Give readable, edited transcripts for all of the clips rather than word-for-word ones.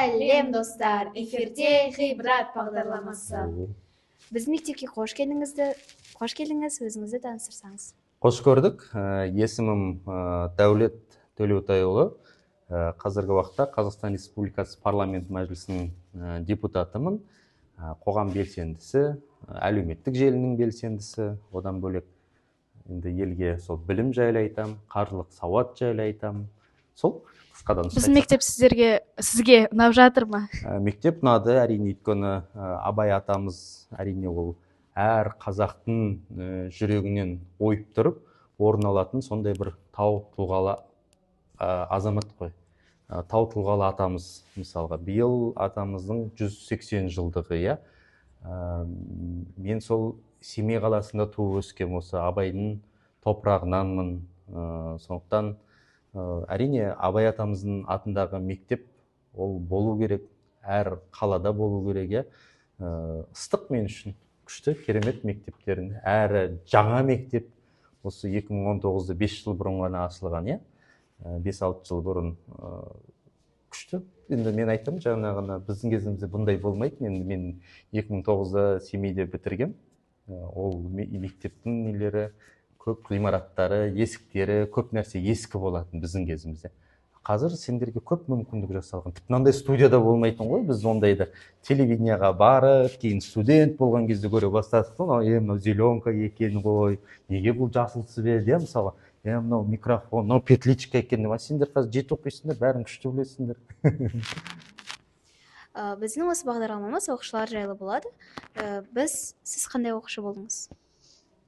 Сәлем достар, эфирде ғибрат бағдарламасы. Біз мектепке қош келдіңіз, өзіңізді таныстырсаңыз. Қош көрдік. Есімім Дәулет Төлеутайұлы. Қазіргі уақытта Қазақстан Республикасы парламент мәжілісінің депутатымын. Қоғам белсендісі, әлеуметтік желінің белсендісі. Одан бөлек енді елге сол білім жайлы айтам, қаржылық сауат жайлы айтам. Сол қысқадан Біздің мектеп сізге ұнап жатыр ма? Мектеп ұнады, әрине, өйткені Абай атамыз әрине ол әр қазақтың жүрегінен ойып тұрып, орын алатын сондай бір тау тұлғалы азамат қой. Тау тұлғалы атамыз, мысалға, биыл атамыздың 180 жылдығы, иә. Мен сол Семей қаласында туып өскен, осы Абайдың топырағынанмын. Сондықтан әрине Абай атамыздың атындағы мектеп ол болу керек, әр қалада болу керек, иә. Ыстық мен үшін күшті, керемет мектептерін, әрі жаңа мектеп осы 2019-да 5 жыл бұрын ғана ашылған, иә. 5-6 жыл бұрын күшті. Енді мен айтам, жаңағына біздің кезімізде бұндай болмайды. Мен 2009-да Семейде бітіргем. Ол мектептің нелері, көп ғимараттары, есіктері, көп нәрсе ескі болатын біздің кезімізде. Қазір сендерге көп мүмкіндік жасалған. Тіпті мынандай студияда болмайтын ғой, біз ондайды телевидениеға барып, кейін студент болған кезде көре бастадық. Мынау зеленка екен ғой, неге бұл жасыл цвет, иә, мысалы, мынау микрофон, мынау петличка екен. Сендер қазір жеті оқисыңдар, бәрін күшті білесіңдер. Біздің осы бағдарламамыз оқушылар жайлы болады. Сіз қандай оқушы болдыңыз?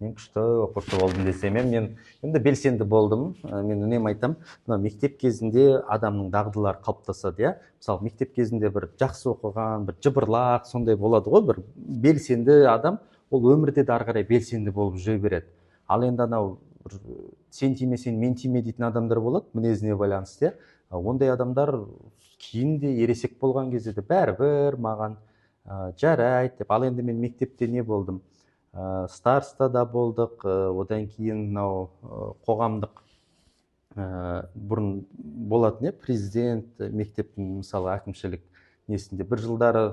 Мен күшті оқушы болдым десем, мен енді белсенді болдым. Мен үнемі айтам, мектеп кезінде адамның дағдылары қалыптасады, иә. Мысалы, мектеп кезінде бір жақсы оқыған, бір жыбырлақ, сондай болады ғой, бір белсенді адам, ол өмірде де ары қарай белсенді болып жүре береді. Ал енді анау сен тимесең мен тиме дейтін адамдар болады, мінезіне байланысты, иә. Ондай адамдар кейін де ересек болған кезде де бәрібір маған жарайды деп. Ал енді мен мектепте не болдым? Старста да болдық, одан кейін қоғамдық бұрын болатын, президент, мектептің, мысалы, әкімшілік несінде. Бір жылдары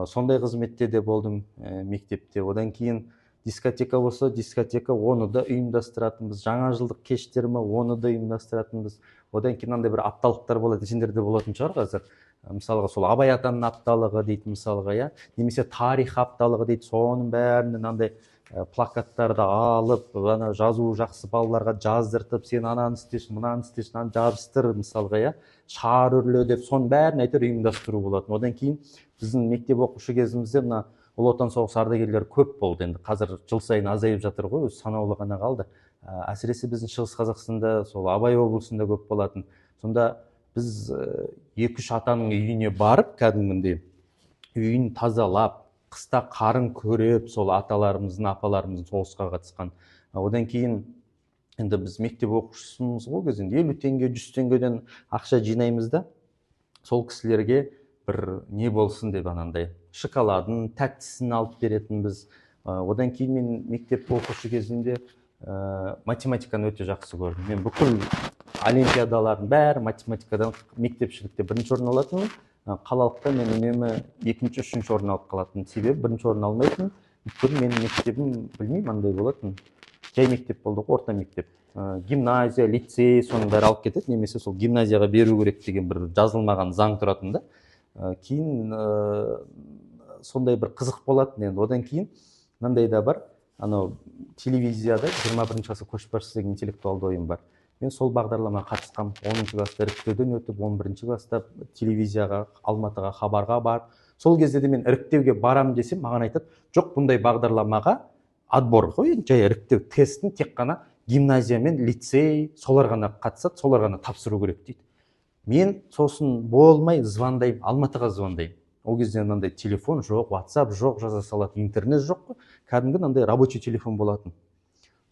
сондай қызметте де болдым мектепте. Одан кейін дискотека болса, дискотека, оны да ұйымдастыратынбыз. Жаңа жылдық кештер ме, оны да ұйымдастыратынбыз. Одан кейін андай бір апталықтар болады, сендерде болатын шығар қазір. Мысалға, сол Абай атаның апталығы дейді, мысалға, иә, немесе тарих апталығы дейді. Соның бәрінен андай плакаттарды алып, жазу жақсы балаларға жаздыртып, сен ананы істешін, мынаны істешін, аны жабыстыр, мысалға, иә, шар үрле деп, соның бәрін әйтеуір ұйымдастыру болатын. Одан кейін біздің мектеп оқушы кезімізде мына Ұлы Отан соғысы ардагерлері көп болды. Енді қазір жыл сайын азайып жатыр ғой, өзі санаулы ғана қалды. Әсіресе біздің Шығыс Қазақстанда, сол Абай облысында көп болатын. Сонда біз 2-3 атаның үйіне барып, кәдімгідей үйін тазалап, қыста қарын көріп, сол аталарымыздың, апаларымыздың соғысқа қатысқан. Одан кейін енді біз мектеп оқушысымыз ғой, кезінде 50 теңге, 100 теңгеден ақша жинаймыз да, сол кісілерге бір не болсын деп анандай шоколадын, тәттісін алып беретінбіз. Одан кейін мен мектеп оқушы кезінде математиканы өте жақсы көрдім. Мен бүкіл олимпиадалардың бәрі математикадан мектепшілікте бірінші орын алатынмын. Қалалықта мен үнемі 2-ші, 3-ші орын алып қалатын. Себебі бірінші орын алмайтын. Өйткені менің мектебім, білмеймін, андай болатын. Жай мектеп болды, орта мектеп. Гимназия, лицей, соның бәрі алып кетеді. Немесе сол гимназияға беру керек деген бір жазылмаған заң тұратын да. Кейін сондай бір қызық болатын енді. Одан кейін мынандай да бар. Анау телевизияда 21-ші ғасыр көшбасшысы деген интеллектуалды ойын бар. Мен сол бағдарламаға қатысқам. 10-ші класста іріктеуден өтіп, 11-ші класста телевизияға, Алматыға, хабарға барып, сол кезде де мен іріктеуге барам десем, маған айтады, жоқ, бұндай бағдарламаға отбор ғой, жай іріктеу тестін тек қана гимназия мен лицей, солар ғана қатысады, солар ғана тапсыру керек дейді. Мен сосын болмай звондаймын, Алматыға звондаймын. Ол кезде мынандай телефон жоқ, WhatsApp жоқ, жаза салатын, интернет жоқ қой. Кәдімгі мынандай рабочий телефон болатын.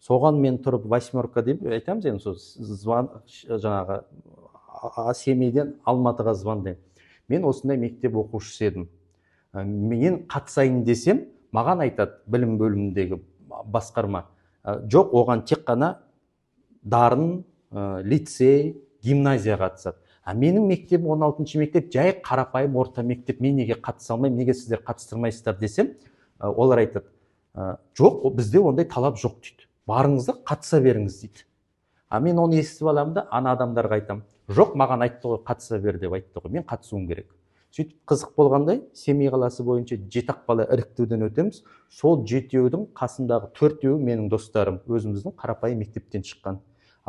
Соған мен тұрып 8 деп айтамыз енді, жаңағы Семейден Алматыға звондаймын. Мен осындай мектеп оқушысы едім. Мен қатысайын десем, маған айтады білім бөліміндегі басқарма. Жоқ, оған тек қана дарын, лицей, гимназия қатысады. менің мектебім 16 мектеп жай қарапайым орта мектеп, мен неге қатыса алмаймын, неге сіздер қатыстырмайсыздар десем, олар айтады, жоқ, бізде ондай талап жоқ дейді, барыңыздар қатыса беріңіз дейді. Мен оны естіп аламын да ана адамдарға айтамын, жоқ, маған айтты ғой қатыса бер деп айтты ғой, мен қатысуым керек. Сөйтіп қызық болғандай, Семей қаласы бойынша 7 бала іріктеуден өтеміз. Сол 7-еудің қасындағы 4-еуі менің достарым, өзіміздің қарапайым мектептен шыққан.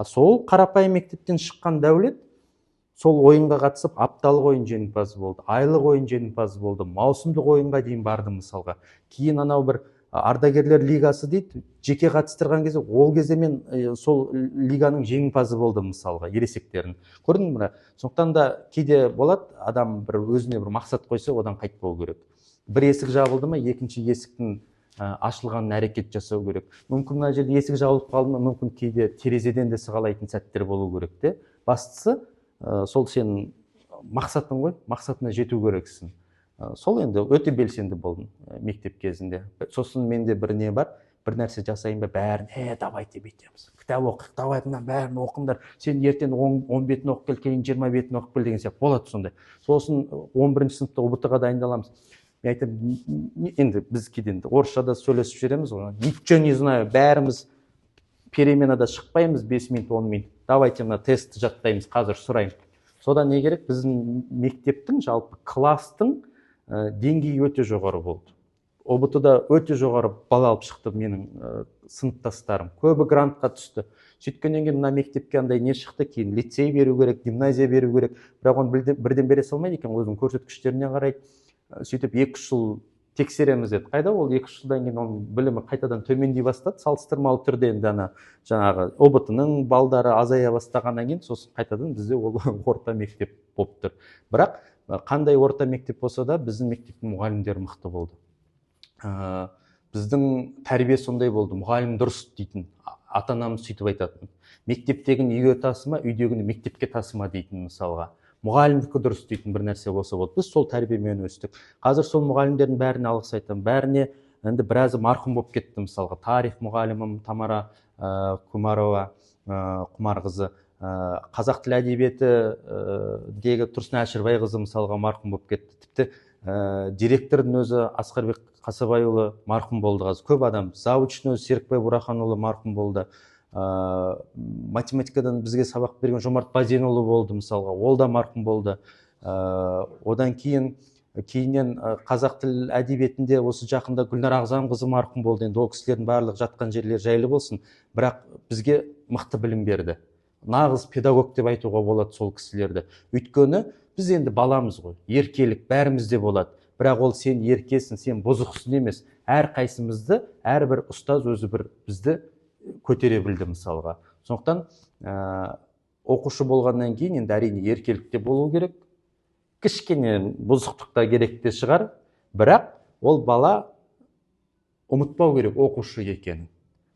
Сол қарапайым мектептен шыққан Дәулет сол ойынға қатысып, апталық ойын жеңімпазы болды, айлық ойын жеңімпазы болды, маусымдық ойынға дейін барды мысалға. Кейін анау бір ардагерлер лигасы дейді, жеке қатыстырған кезде, ол кезде мен сол лиганың жеңімпазы болдым мысалға, ересектерін. Көрдің бе? Сондықтан да кейде болады, адам бір өзіне бір мақсат қойса, одан қайтпау керек. Бір есік жабылды ма, екінші есіктің ашылғанын әрекет жасау керек. Мүмкін мына жерде есік жабылып қалды ма, мүмкін кейде терезеден де сығалайтын сәттер болу керек те. Бастысы сол сенің мақсатың ғой, мақсатына жету керексің. Сол енді өте белсенді болдым мектеп кезінде. Сосын менде бір не бар, бір нәрсе жасайын ба, бәрін, давайте бүйтеміз. Кітап оқы, давай мына бәрін оқыңдар. Сен ертең 10 бетін оқып кел, кейін 20 бетін оқып кел деген сияқты болады сондай. Сосын 11-ші сыныпта ұбт-ға дайындаламыз. Мен айтамын, енді біз кейде орысшада сөйлесіп жүреміз ғой. Ничего не знаю, бәріміз переменада шықпаймыз 5 минут, 10 минут. Давайте мына тестті жаттаймыз, қазір сұрайын. Содан не керек? Біздің мектептің, жалпы кластың деңгейі өте жоғары болды. ұбт-да өте жоғары бал алып шықты менің сыныптастарым. Көбі грантқа түсті. Сөйткеннен кейін мына мектепке андай не шықты, кейін лицей беру керек, гимназия беру керек. Бірақ оны бірден бере салмайды екен, өзінің көрсеткіштеріне қарайды. Сөйтіп 2 жыл тексереміз деді. Қайда ол 2 жылдан кейін оның білімі қайтадан төмендей бастады, салыстырмалы түрде енді жаңағы ұбт-ның балдары азая бастағаннан кейін сосын қайтадан бізде ол орта мектеп болып тұр. Бірақ қандай орта мектеп болса да біздің мектептің мұғалімдері мықты болды. Біздің тәрбие сондай болды, мұғалім дұрыс дейтін, ата-анамыз сөйтіп айтатын. Мектептегін үйге тасыма, үйдегіні мектепке тасыма дейтін мысалға. Мұғалімдікі дұрыс дейтін бір нәрсе болса болды. Біз сол тәрбиемен өстік. Қазір сол мұғалімдердің бәріне алғыс айтамын. Бәріне енді біразы марқұм болып кетті мысалға. Тарих мұғалімім Тамара Құмарова, Құмарқызы, қазақ тіл әдебиеті дегі Тұрсын Әшірбайқызы мысалға марқұм болып кетті. Тіпті директордың өзі Асқарбек Қасабайұлы марқұм болды қазір. Көп адам. Завучтың өзі Серікбай Бураханұлы марқұм болды. Математикадан бізге сабақ берген Жомарт Базенұлы болды мысалға, ол да марқұм болды. Одан кейіннен қазақ тіл әдебиетінде осы жақында Гүлнар Ағзамқызы марқұм болды. Енді ол кісілердің барлық жатқан жерлер жайлы болсын, бірақ бізге мықты білім берді. Нағыз педагог деп айтуға болады сол кісілерді. Өйткені біз енді баламыз ғой, еркелік бәрімізде болады. Бірақ ол сен еркесің, сен бұзықсың емес. Әр қайсымызды, әрбір ұстаз өзі бір бізді көтере білді мысалға. Сондықтан оқушы болғаннан кейін енді әрине еркелікте болу керек, кішкене бұзықтықта керек те шығар, бірақ ол бала ұмытпау керек оқушы екенін.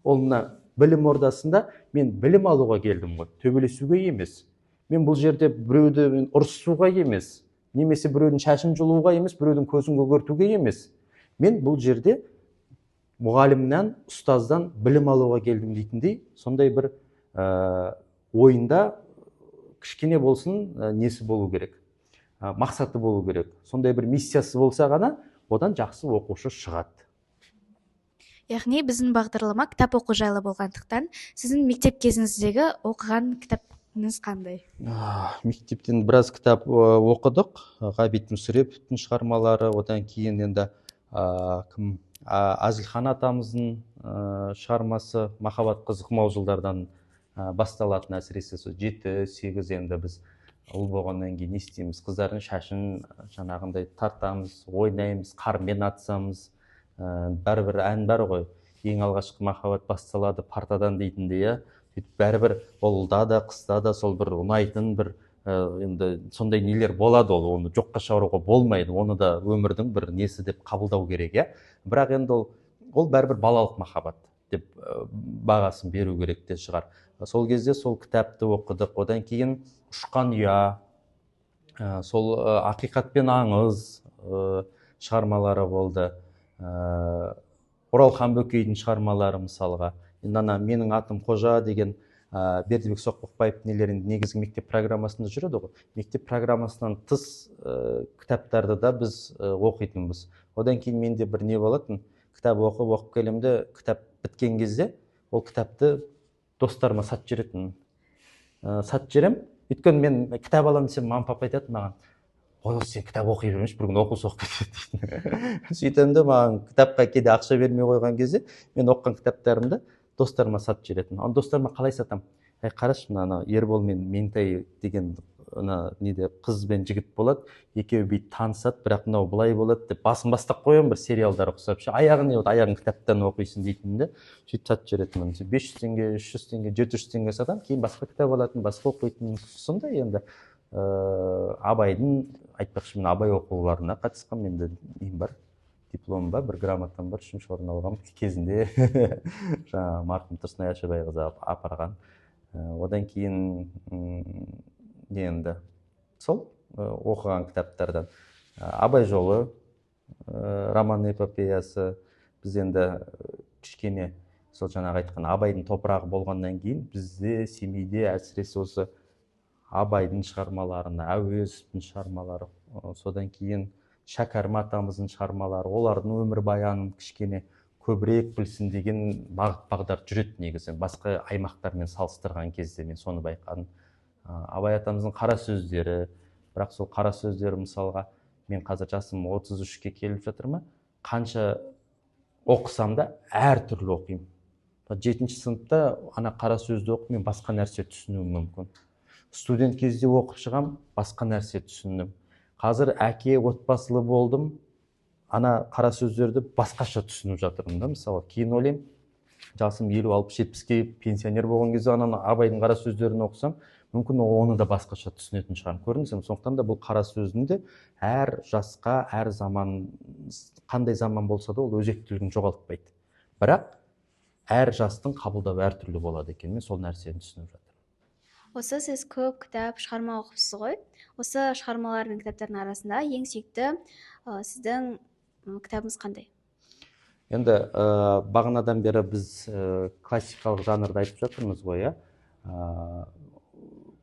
Ол мына білім ордасында мен білім алуға келдім ғой, төбелесуге емес. Мен бұл жерде біреуді ұрысуға емес, немесе біреудің шашын жұлуға емес, біреудің көзін көгертуге емес. Мен бұл жерде мұғалімнен, ұстаздан білім алуға келдім дейтіндей, сондай бір ойында кішкене болсын несі болу керек, мақсаты болу керек. Сондай бір миссиясы болса ғана, одан жақсы оқушы шығады. Яғни біздің бағдарлама кітап оқу жайлы болғандықтан, сіздің мектеп кезіңіздегі оқыған кітабыңыз қандай? Мектептен біраз кітап оқыдық. Ғабит Мүсіреповтің шығармалары, одан кейін енді Әзілхан атамыздың шығармасы Махаббат қызық маужылдардан басталатын, әсіресе 7-8 енді біз ұл болғаннан кейін не істейміз, қыздардың шашын жаңағындай тартамыз, ойнаймыз, қармен атсамыз, бәрібір ән бар ғой, ең алғашқы махаббат басталады партадан дейтіндей, бәрібір ұлда да қызда да сол бір ұнайтын бір енді сондай нелер болады, оны жоққа шығаруға болмайды, оны да өмірдің бір несі деп қабылдау керек. Бірақ енді ол бәрібір балалық махаббат деп бағасын беру керек те шығар. Сол кезде сол кітапты оқыдық. Одан кейін Ұшқан ұя, сол Ақиқат пен аңыз шығармалары болды. Оралхан Бөкейдің шығармалары мысалға. Менің атым Қожа деген Бердібек Соқпақбаев нелерінде негізгі мектеп программасында жүреді ғой. Мектеп программасынан тыс кітаптарды да біз оқитынбыз. Одан кейін менде бір не болатын, кітап оқып келемде, кітап біткен кезде ол кітапты достарыма сатып жіберетін. Сатып жіберем, өйткені мен кітап аламын десем, мама папа айтады маған, ой сен кітап оқи бермеші, бір күні оқу соғып кетеді дейді. Сөйтемін де маған кітапқа кейде ақша бермей қойған кезде мен оқыған кітаптарымды достарыма сатып жіберетінмін. Ал достарыма қалай сатамын? Қарашы, мына Ербол мен Ментай деген неде қыз бен жігіт болады, екеуі бүйтіп танысады, бірақ мынау былай болады деп басын бастап қоямын, бір сериалдар ұқсап, аяғы не болады, аяғын кітаптан оқисың дейтін де, сөйтіп сатып жіберетінмін. 500 теңге, 300 теңге, 700 теңге сатамын, кейін басқа кітап алатын, басқа оқитын. Сондай енді Абайдың, айтпақшы, мен Абай оқуларына қатысқам, менде нем бар, диплом бар, бір грамотам бар, 3-ші орын алғам кезінде жаңа марқұм Тұрсынай Ашабайқызы апарған. Одан кейін енді сол оқыған кітаптардан Абай жолы, роман эпопеясы, біз енді кішкене сол жаңағы айтқан Абайдың топырағы болғаннан кейін бізде Семейде әсіресе осы Абайдың шығармаларына, Әуезовтің шығармалары, содан кейін Шәкәрім атамыздың шығармалары, олардың өмірбаянын кішкене көбірек білсін деген бағыт-бағдар жүреді негізі. Басқа аймақтармен салыстырған кезде мен соны байқадым. Абай атамыздың қара сөздері, бірақ сол қара сөздері мысалға, мен қазір жасым 33-ке келіп жатыр ма, қанша оқысам да әр түрлі оқимын. 7-ші сыныпта ана қара сөзді оқып, мен басқа нәрсе түсінуім мүмкін. Студент кезде оқып шығам, басқа нәрсе түсіндім. Қазір әке отбасылы болдым, ана қара сөздерді басқаша түсініп жатырмын да. Мысалы, кейін ойлаймын, жасым 50-60-70-ке пенсионер болған кезде ана Абайдың қара сөздерін оқысам, мүмкін оны да басқаша түсінетін шығармын. Көрдіңіз бе? Сондықтан да бұл қара сөздің де әр жасқа, әр заман, қандай заман болса да ол өзектілігін жоғалтпайды. Бірақ әр жастың қабылдауы әртүрлі болады екен. Мен сол нәрсені түсініп жатырмын. Осы сіз көп кітап, шығарма оқыпсыз ғой. Осы шығармалар мен кітаптардың арасында ең сүйікті сіздің кітабыңыз қандай? Енді бағанадан бері біз классикалық жанрды айтып жатырмыз ғой,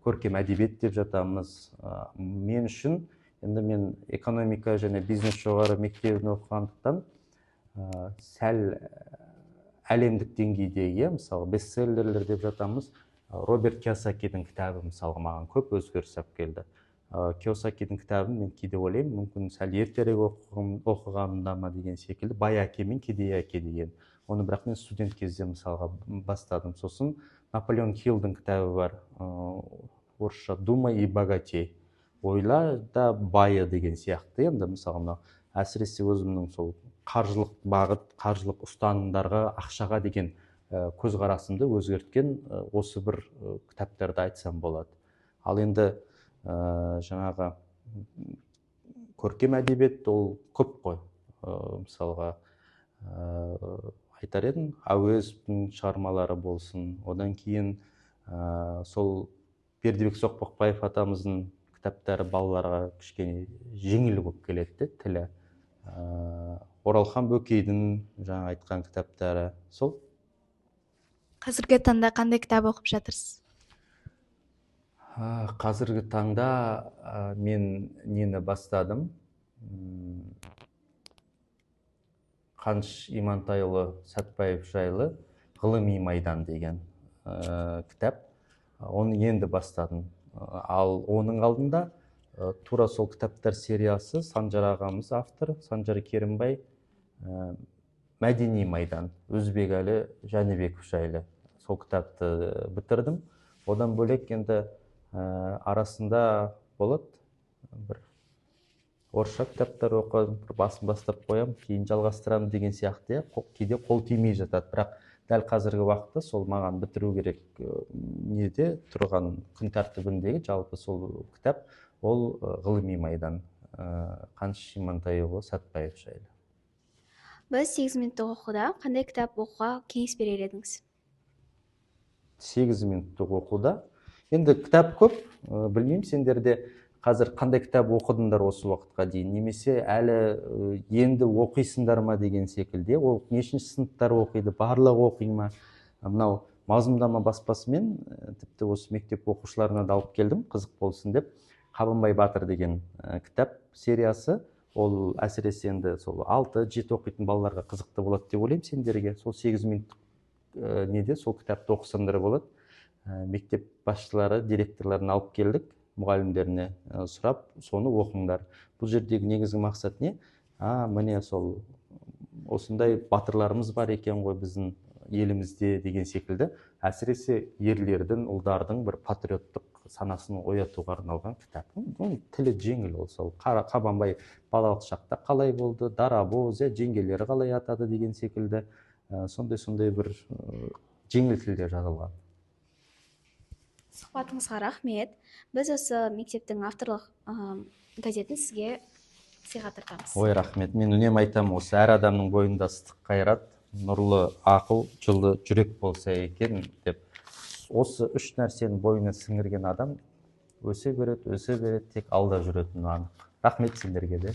көркем әдебиет деп жатамыз. Мен үшін, енді мен экономика және бизнес жоғары мектебін оқығандықтан сәл әлемдік деңгейдегі, мысалы, бестселлерлер деп жатамыз. Роберт Кийосакидің кітабы мысалға маған көп өзгеріс алып келді. Кийосакидің кітабын мен кейде ойлаймын, мүмкін сәл ертерек оқығанымда ма деген секілді, Бай әке мен кедей әке деген. Оны бірақ мен студент кезде мысалға бастадым. Сосын Наполеон Хиллдің кітабы бар, орысша «Думай и богатей», ойла да байы деген сияқты. Енді мысалға әсіресе өзімнің сол қаржылық бағыт, қаржылық ұстанымдарға, ақшаға деген көзқарасымды өзгерткен осы бір кітаптарды айтсам болады. Ал енді жаңағы көркем әдебиет ол көп қой. Мысалға айтар едім, Әуезовтің шығармалары болсын, одан кейін сол Бердібек Соқпақбаев атамыздың кітаптары балаларға кішкене жеңіл болып келеді, тілі. Оралхан Бөкейдің жаңа айтқан кітаптары сол. Қазіргі таңда қандай кітап оқып жатырсыз? Қазіргі таңда мен нені бастадым? Қаныш Имантайұлы Сәтбаев жайлы «Ғылыми майдан» деген кітап. Оны енді бастадым. Ал оның алдында тура сол кітаптар сериясы, Санжар ағамыз автор, Санжар Керімбай, «Мәдени майдан», Өзбекәлі Жәнібеков жайлы сол кітапты бітірдім. Одан бөлек енді арасында болады бір орысша кітаптар оқып, басын бастап қоям, кейін жалғастырамын деген сияқты, кейде қол тимей жатады. Бірақ дәл қазіргі уақытта сол маған бітіру керек неде тұрған күн тәртібіндегі жалпы сол кітап, ол «Ғылыми майдан», Қаныш Имантайұлы Сәтбаев жайлы. Біз 8 минуттық оқуда қандай кітап оқуға кеңес берер едіңіз? 8 минуттық оқуда. Енді кітап көп, білмеймін, сендерде қазір қандай кітап оқыдыңдар осы уақытқа дейін, немесе әлі енді оқисыңдар ма деген секілді. Ол нешінші сыныптар оқиды, барлығы оқи ма? Мынау мазмұндама баспасымен тіпті осы мектеп оқушыларына да алып келдім, қызық болсын деп. Қабанбай Батыр деген кітап сериясы, ол әсіресе енді сол 6-7 оқитын балаларға қызықты болады деп ойлаймын сендерге. Сол 8 минуттық неде сол кітапты оқысаңдар болады. Мектеп басшылары, директорларын алып келдік, мұғалімдеріне сұрап, соны оқыңдар. Бұл жердегі негізгі мақсат не? Міне сол осындай батырларымыз бар екен ғой біздің елімізде деген секілді, әсіресе ерлердің, ұлдардың бір патриоттық санасын оятуға арналған кітап. Тілі жеңіл ол, сол Қабанбай балалық шақта қалай болды, дарабоз, жеңгелері қалай атады деген секілді, сондай бір жеңіл тілде жазылған. Сұхбатыңызға рахмет. Біз осы мектептің авторлық газетін сізге сыйға тартамыз. Ой, рахмет. Мен үнемі айтамын, осы әр адамның бойында ыстық қайрат, нұрлы ақыл, жылы жүрек болса екен деп. Осы 3 нәрсені бойына сіңірген адам өсе береді, тек алда жүретіні анық. Рахмет сендерге де.